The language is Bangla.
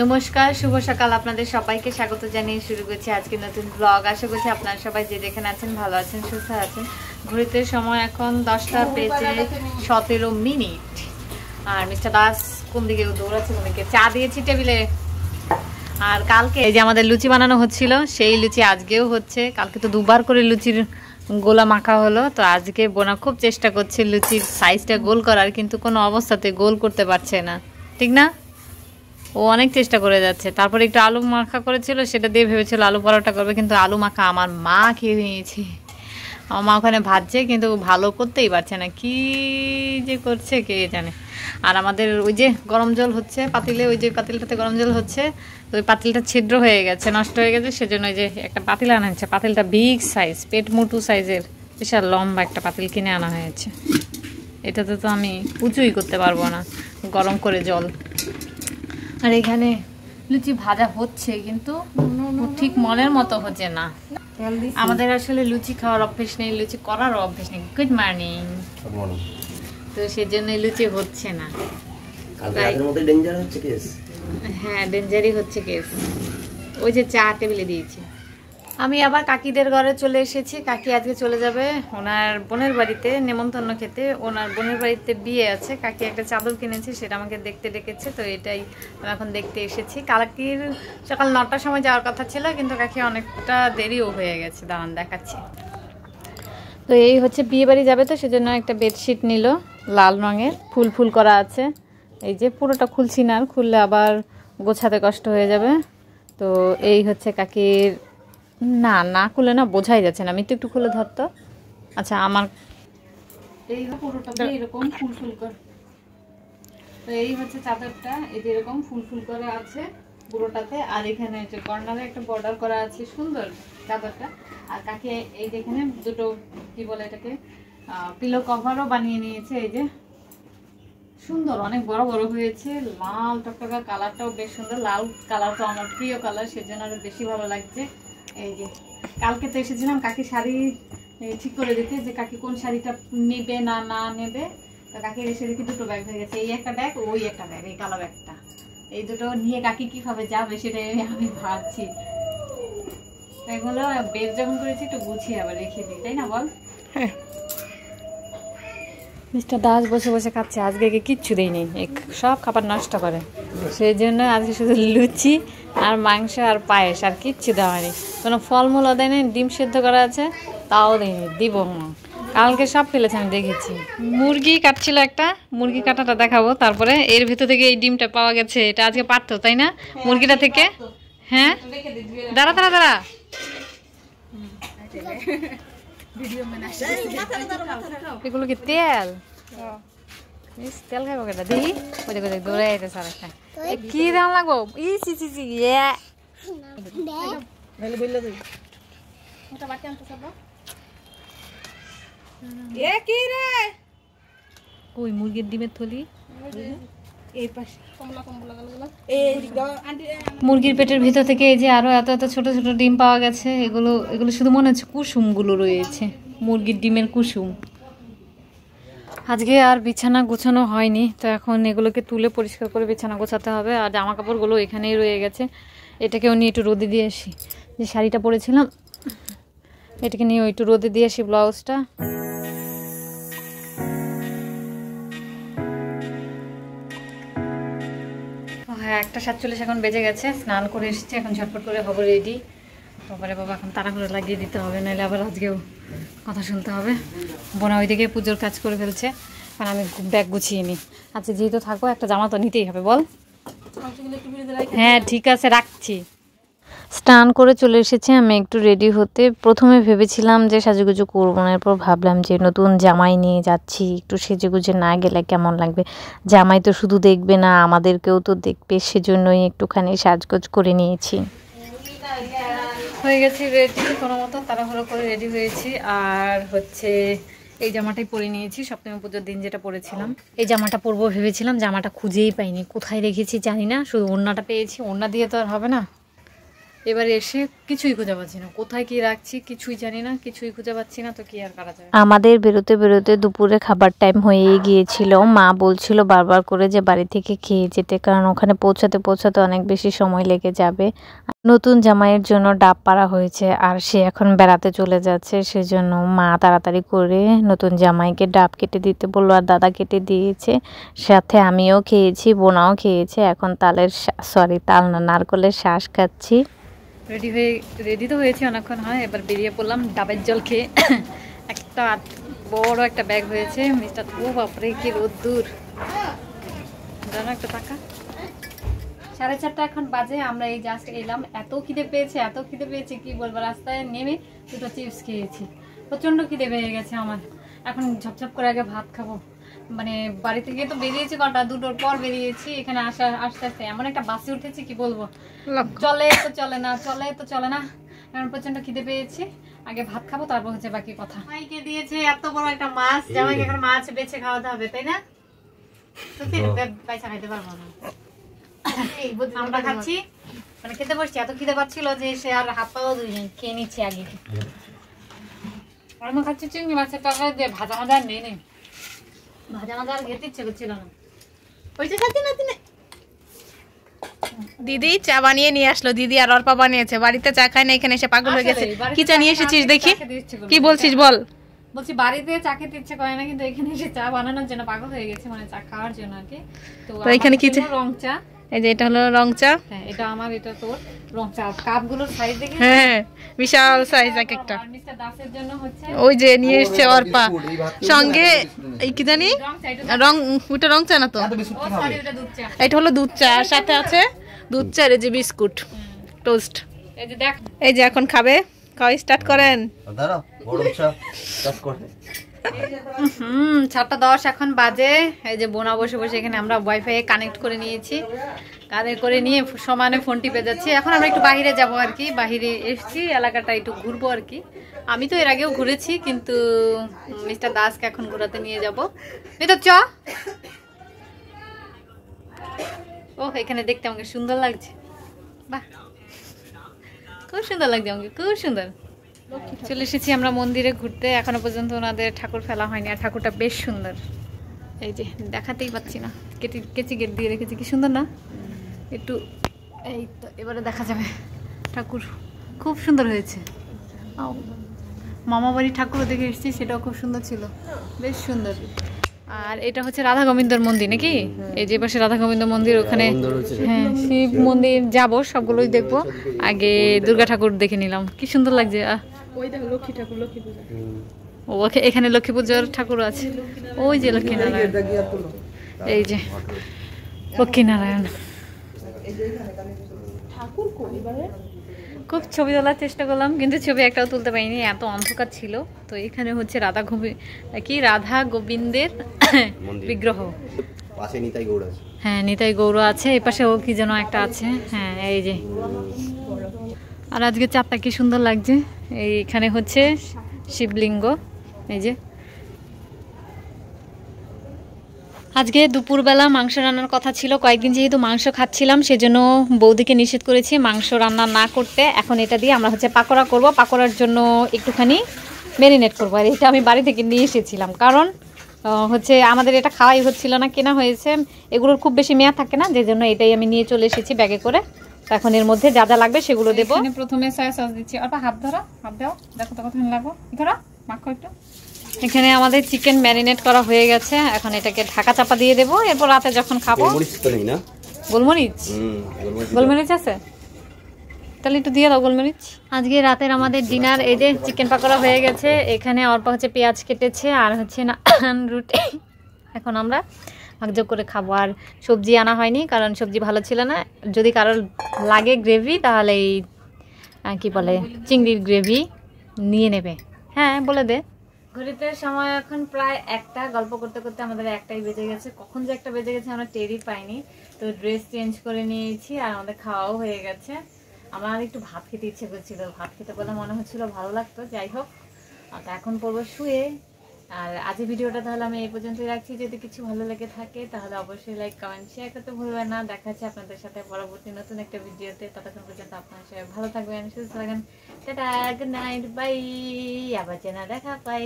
নমস্কার, শুভ সকাল। আপনাদের সবাইকে স্বাগত জানিয়ে শুরু করছি আজকে নতুন ব্লগ। আশা করছি আপনারা সবাই যে যেখানে আছেন ভালো আছেন, সুস্থ আছেন। ঘড়িতে সময় এখন 10টা বেজে 17 মিনিট। আর মিস্টার দাস কোন দিকে দৌড়াচ্ছে, কোন দিকে চা দিয়েছি টেবিলে। আর কালকে এই যে আমাদের লুচি বানানো হচ্ছিল, সেই লুচি আজকেও হচ্ছে। কালকে তো দুবার করে লুচির গোলা মাখা হলো, তো আজকে বোনা খুব চেষ্টা করছে লুচির সাইজটা গোল করার, কিন্তু কোনো অবস্থাতে গোল করতে পারছে না, ঠিক না? ও অনেক চেষ্টা করে যাচ্ছে। তারপরে একটু আলু মাখা করেছিল, সেটা দিয়ে ভেবেছিল আলু পরোটা করবে, কিন্তু আলু মাখা আমার মা খেয়ে নিয়েছে। আমার মা ওখানে ভাজছে, কিন্তু ভালো করতেই পারছে না, কি যে করছে কে জানে। আর আমাদের ওই যে গরম জল হচ্ছে পাতিলে, ওই যে পাতিলটাতে গরম জল হচ্ছে, তো ওই পাতিলটা ছিদ্র হয়ে গেছে, নষ্ট হয়ে গেছে। সেজন্য ওই যে একটা পাতিল আনা হয়েছে, পাতিলটা বিগ সাইজ, পেট মুটু সাইজের বিশাল লম্বা একটা পাতিল কিনে আনা হয়েছে। এটাতে তো আমি উঁচুই করতে পারবো না, গরম করে জল। আর এখানে লুচি ভাজা হচ্ছে, কিন্তু ঠিক মনের মতো হচ্ছে না। আমাদের আসলে লুচি খাওয়ার অভ্যেস নেই, লুচি করার অভ্যেস নেই। Good morning. তো সেজন্য লুচি হচ্ছে না। হ্যাঁ, ডেঞ্জারই হচ্ছে কেস। ওই যে চা টেবিলে দিয়েছি। আমি আবার কাকিদের ঘরে চলে এসেছি। কাকি আজকে চলে যাবে ওনার বোনের বাড়িতে নেমন্তন্ন খেতে। ওনার বোনের বাড়িতে বিয়ে আছে। কাকি একটা চাদর কিনেছে, সেটা আমাকে দেখতে ডেকেছে, তো এটাই এখন দেখতে এসেছি। কাকির সকাল 9টার সময় যাওয়ার কথা ছিল, কিন্তু কাকি অনেকটা দেরিও হয়ে গেছে। দাঁড়ান দেখাচ্ছি। তো এই হচ্ছে বিয়ে বাড়ি যাবে, তো সেজন্য একটা বেডশিট নিল লাল রঙের, ফুল ফুল করা আছে। এই যে পুরোটা খুলছি না, খুললে আবার গোছাতে কষ্ট হয়ে যাবে। তো এই হচ্ছে কাকির, না না খুলে না বোঝাই যাচ্ছে না। আমি তো একটু খুলে ধরতো। আচ্ছা, আমার এই পুরোটা এরকম ফুল ফুল করে, তো এই হচ্ছে চাদরটা, এই যে এরকম ফুল ফুল করে আছে পুরোটাতে। আর এখানে যে কর্নারে একটা বর্ডার করা আছে, সুন্দর চাদরটা। আর কাকে এই যেখানে দুটো কি বলে এটাকে পিলো কভারও বানিয়ে নিয়েছে। এই যে সুন্দর, অনেক বড় বড় হয়েছে, লাল টকটকা, কালারটাও বেশ সুন্দর। লাল কালার তো আমার প্রিয় কালার, সেজন্য আরো বেশি ভালো লাগছে। এই যে কালকে তো এসেছিলাম কাকি শাড়ি ঠিক করে দিতে, যে কাকি কোন শাড়িটা নেবে না না নেবে। তো কাকি এসে দেখি দুটো ব্যাগ হয়ে গেছে, এই একটা ব্যাগ, ওই একটা ব্যাগ, এই কালো ব্যাগটা। এই দুটো নিয়ে কাকি কিভাবে যাবে সেটাই আমি ভাবছি। এগুলো বের যখন করেছি একটু গুছিয়ে আবার রেখে দিই, তাই না বল? হ্যাঁ। মিস্টার দাস বসে বসে খাচ্ছে, আজকে কিচ্ছু দেয়নি, সব খাবার নষ্ট করে। সেই জন্য আজকে শুধু লুচি আর মাংস আর পায়েস, আর কিচ্ছু দেওয়া হয়নি। কোনো ফলমূলও দেয়নি, ডিম সেদ্ধ করা আছে তাও দেয়নি, দিব কালকে সব ফেলেছে, আমি দেখেছি। মুরগি কাটছিল একটা, মুরগি কাটাটা দেখাবো। তারপরে এর ভিতর থেকে এই ডিমটা পাওয়া গেছে, এটা আজকে পারতো তাই না মুরগিটা থেকে? হ্যাঁ, দাঁড়া দাঁড়া দাঁড়া, এগুলো কি তেল? তেল খাইব কেটা দেখি, ওই দেখো দৌড়ে আইতে সার একটা কি দাম লাগবো। ই সি সি সি ওই মুরগির ডিমের থলি, মুরগির পেটের ভিতর থেকে এই যে আরো এত এত ছোট ছোট ডিম পাওয়া গেছে। এগুলো এগুলো শুধু মনে হচ্ছে কুসুমগুলো রয়েছে, মুরগির ডিমের কুসুম। আজকে আর বিছানা গোছানো হয়নি, তো এখন এগুলোকে তুলে পরিষ্কার করে বিছানা গোছাতে হবে। আর জামা কাপড়গুলো এখানেই রয়ে গেছে, এটাকেও নিয়ে একটু রোদে দিয়ে আসি। যে শাড়িটা পরেছিলাম এটাকে নিয়ে একটু রোদে দিয়ে আসি, ব্লাউজটা। হ্যাঁ, 1:47 এখন বেজে গেছে। স্নান করে এসেছি, এখন ঝটপট করে হবো রেডি। বাবারে বাবা, এখন তাড়াহুড়ো লাগিয়ে দিতে হবে, নাহলে আবার আজকেও কথা শুনতে হবে। বোনা ওইদিকে পুজোর কাজ করে ফেলছে, কারণ আমি ব্যাগ গুছিয়ে নিই। আচ্ছা, যেহেতু থাকবো একটা জামা তো নিতেই হবে, বল? হ্যাঁ ঠিক আছে, রাখছি। স্নান করে চলে এসেছি আমি একটু রেডি হতে। প্রথমে ভেবেছিলাম যে সাজুগুজু করবো না, এরপর ভাবলাম যে নতুন জামাই নিয়ে যাচ্ছি, একটু সেজেগুজে না গেলে কেমন লাগবে। জামাই তো শুধু দেখবে না, আমাদেরকেও তো দেখবে, সেজন্যই একটুখানি সাজগোজ করে নিয়েছি। হয়ে গেছি রেডি, কোনো মতো তাড়াহুড়ো করে রেডি হয়েছি। আর হচ্ছে এই জামাটাই পরে নিয়েছি, সপ্তমী পুজোর দিন যেটা পরেছিলাম। এই জামাটা পরবো ভেবেছিলাম, জামাটা খুঁজেই পাইনি, কোথায় রেখেছি জানি না, শুধু ওড়নাটা পেয়েছি। ওড়না দিয়ে তো আর হবে না, এবারে এসে কিছুই খুঁজে পাচ্ছি না, কোথায় কি রাখছি কিছুই জানি না, কিছুই খুঁজে পাচ্ছি না, তো কি আর করা যায়। আমাদের বেরোতে বেরোতে দুপুরে খাবার টাইম হয়েই গিয়েছিল। মা বলছিল বারবার করে যে বাড়ি থেকে খেয়ে যেতে, কারণ ওখানে পৌঁছাতে পৌঁছাতে অনেক বেশি সময় লেগে যাবে। নতুন জামাইয়ের জন্য ডাব পাড়া হয়েছে আর সে এখন বেড়াতে চলে যাচ্ছে, সেজন্য মা তাড়াতাড়ি করে নতুন জামাইকে ডাব কেটে দিতে বললো আর দাদা কেটে দিয়েছে। সাথে আমিও খেয়েছি, বোনাও খেয়েছে। এখন তাল না, নারকলের শ্বাস খাচ্ছি। রেডি তো হয়েছে অনেকক্ষণ হয়, এবার বেরিয়ে পড়লাম ডাবের জল খেয়ে। একটা বড় একটা ব্যাগ হয়েছে মিস্টার। ও বাপরে কি রোদ্দুর, জানো একটা টাকা। 4:30 এখন বাজে, আমরা এই জাস্ট এলাম। এত খিদে পেয়েছে কি বলবো। রাস্তায় নেমে 2টো চিপস খেয়েছি, প্রচন্ড খিদে পেয়ে গেছে আমার। এখন ঝপঝপ করে আগে ভাত খাবো। মানে বাড়ি থেকে তো বেরিয়েছি কটা, 2টোর পর বেরিয়েছি। এখানে আস্তে আস্তে এমন একটা বাসে উঠেছি কি বলবো, চলে তো চলে না। এখন প্রচন্ড খিদে পেয়েছি, আগে ভাত খাবো তারপর হচ্ছে বাকি কথা। মাইকে দিয়েছে এত বড় একটা মাছ, জামাইকে এখন মাছ বেছে খাওয়াতে হবে, তাই না? পয়সা খাইতে পারবো না, আমরা খাচ্ছি। মানে খেতে বসছি, এত খিদে পাচ্ছিল যে সে আর হাত পাও দুইজন খেয়ে নিচ্ছে আগে। আমি খাচ্ছি চিংড়ি মাছের তরকারি দিয়ে, ভাজা আর নেই, ভাজা আর খেতে ইচ্ছে করছিল না। ওইটা খাচ্ছি না তিনি। দিদি চা বানিয়ে নিয়ে আসলো, দিদি আর অর্পা বানিয়েছে। বাড়িতে চা খায় না, এখানে এসে পাগল হয়ে গেছে। কি চা নিয়ে এসেছিস দেখি, কি বলছিস বল। বলছি বাড়িতে চা খেতে ইচ্ছে করে না, কিন্তু এখানে এসে চা বানানোর জন্য পাগল হয়ে গেছে, মানে চা খাওয়ার জন্য আর কি। তো এখানে কি চা? রং চা। এই যে এটা হলো রং চা। হ্যাঁ এটা আমার, এটা তোর রং চা। কাপগুলোর সাইজ দেখে, হ্যাঁ বিশাল সাইজ এক একটা। আর মিস্টার দাসের জন্য হচ্ছে ওই যে নিয়ে এসেছে অর্পা সঙ্গে। এই কি জানি রং, ওটা রং চা না তো, এটা হলো দুধ চা। আর সাথে আছে দুধ চা, এই যে বিস্কুট টোস্ট। এই যে দেখ, এই যে এখন খাবে, খাওয়া স্টার্ট করেন। 7:10 এখন বাজে। এই যে বোনা বসে বসে এখানে আমরা ওয়াইফাই কানেক্ট করে নিয়েছি, কানেক্ট করে নিয়ে সমানে ফোন টিপে যাচ্ছি। এখন আমরা একটু বাইরে যাব আর কি, বাইরে এসছি, এলাকাটা একটু ঘুরবো আর কি। আমি তো এর আগেও ঘুরেছি, কিন্তু মিস্টার দাসকে এখন ঘোরাতে নিয়ে যাবো। এই তো চ। ও এখানে দেখতে আমাকে সুন্দর লাগছে, বাহ খুব সুন্দর লাগছে আমাকে, খুব সুন্দর। চলে এসেছি আমরা মন্দিরে ঘুরতে। এখনো পর্যন্ত ওনাদের ঠাকুর ফেলা হয়নি, আর ঠাকুরটা বেশ সুন্দর। এই যে দেখাতেই পাচ্ছি না, কেচি গেট দিয়ে রেখেছি, কি সুন্দর না একটু। এই তো এবারে দেখা যাবে ঠাকুর, খুব সুন্দর হয়েছে। মামা বাড়ির ঠাকুরও দেখে এসেছি, সেটাও খুব সুন্দর ছিল, বেশ সুন্দর। আর এটা হচ্ছে রাধা গোবিন্দর মন্দির নাকি? এই যে পাশে রাধা গোবিন্দ মন্দির, ওখানে হ্যাঁ শিব মন্দির যাব, সবগুলোই দেখবো। আগে দুর্গা ঠাকুর দেখে নিলাম, কি সুন্দর লাগছে। লক্ষ্মী ঠাকুর, লক্ষ্মী পূজা। ও এখানে লক্ষ্মী পূজার ঠাকুর আছে, ওই যে লক্ষ্মীনারায়ণ, এই যে লক্ষ্মীনারায়ণ খুব ছবি তোলার চেষ্টা করলাম, কিন্তু ছবি একটাও তুলতে পারিনি, এত অন্ধকার ছিল। তো এখানে হচ্ছে রাধা গোবিন্দের বিগ্রহ, হ্যাঁ নিতাই গৌর আছে। এই পাশে ও কি যেন একটা আছে, হ্যাঁ এই যে। আর আজকে চাঁদটা কি সুন্দর লাগছে। এইখানে হচ্ছে শিবলিঙ্গ, এই যে। আজকে দুপুরবেলা মাংস রান্নার কথা ছিল, কয়েকদিন যেহেতু মাংস খাচ্ছিলাম সেজন্য বৌদিকে নিষেধ করেছি মাংস রান্না না করতে। এখন এটা দিয়ে আমরা হচ্ছে পাকোড়া করব, পাকোড়ার জন্য একটুখানি ম্যারিনেট করবো। আর এটা আমি বাড়ি থেকে নিয়ে এসেছিলাম, কারণ হচ্ছে আমাদের এটা খাওয়াই হচ্ছিল না, কেনা হয়েছে। এগুলোর খুব বেশি মেয়াদ থাকে না, যে জন্য এটাই আমি নিয়ে চলে এসেছি ব্যাগে করে। এখন এর মধ্যে যা যা লাগবে সেগুলো দেবো। প্রথমে সয়া সস দিচ্ছি, অল্প হাত ধরো, হাত দাও, দেখো তো কতক্ষণ লাগবো, ধরো মাখো একটু। এখানে আমাদের চিকেন ম্যারিনেট করা হয়ে গেছে, এখন এটাকে ঢাকা চাপা দিয়ে দেবো। এরপর রাতে যখন খাবো। গোলমরিচ, গোলমরিচ আছে তাহলে একটু দিয়ে দাও গোলমরিচ। আজকে রাতের আমাদের ডিনার, এই যে চিকেন পাকোড়া হয়ে গেছে। এখানে অল্প হচ্ছে পেঁয়াজ কেটেছে, আর হচ্ছে না রুটি। এখন আমরা ভাগযোগ করে খাবো। আর সবজি আনা হয়নি, কারণ সবজি ভালো ছিল না। যদি কারোর লাগে গ্রেভি, তাহলে এই কি বলে চিংড়ির গ্রেভি নিয়ে নেবে। হ্যাঁ বলে দে। ঘড়িতে সময় এখন প্রায় 1টা, গল্প করতে করতে আমাদের 1টাই বেজে গেছে। কখন যে 1টা বেজে গেছে আমরা টেরই পাইনি। তো ড্রেস চেঞ্জ করে নিয়েছি, আর আমাদের খাওয়াও হয়ে গেছে। আমার আর একটু ভাত খেতে ইচ্ছে করছিল, ভাত খেতে বলে মনে হচ্ছিল ভালো লাগতো। যাই হোক, এখন পড়বো শুয়ে। আর আজকের ভিডিওটা তাহলে আমি এই পর্যন্তই রাখছি। যদি কিছু ভালো লেগে থাকে তাহলে অবশ্যই লাইক কমেন্ট শেয়ার করতে ভুলবেন না। দেখা হচ্ছে আপনাদের সাথে পরবর্তী নতুন একটা ভিডিওতে। ততক্ষণ পর্যন্ত আপনারা সবাই ভালো থাকবেন, সুস্থ থাকবেন। Tata, good night, bye. আবার চেনা দেখা, বাই।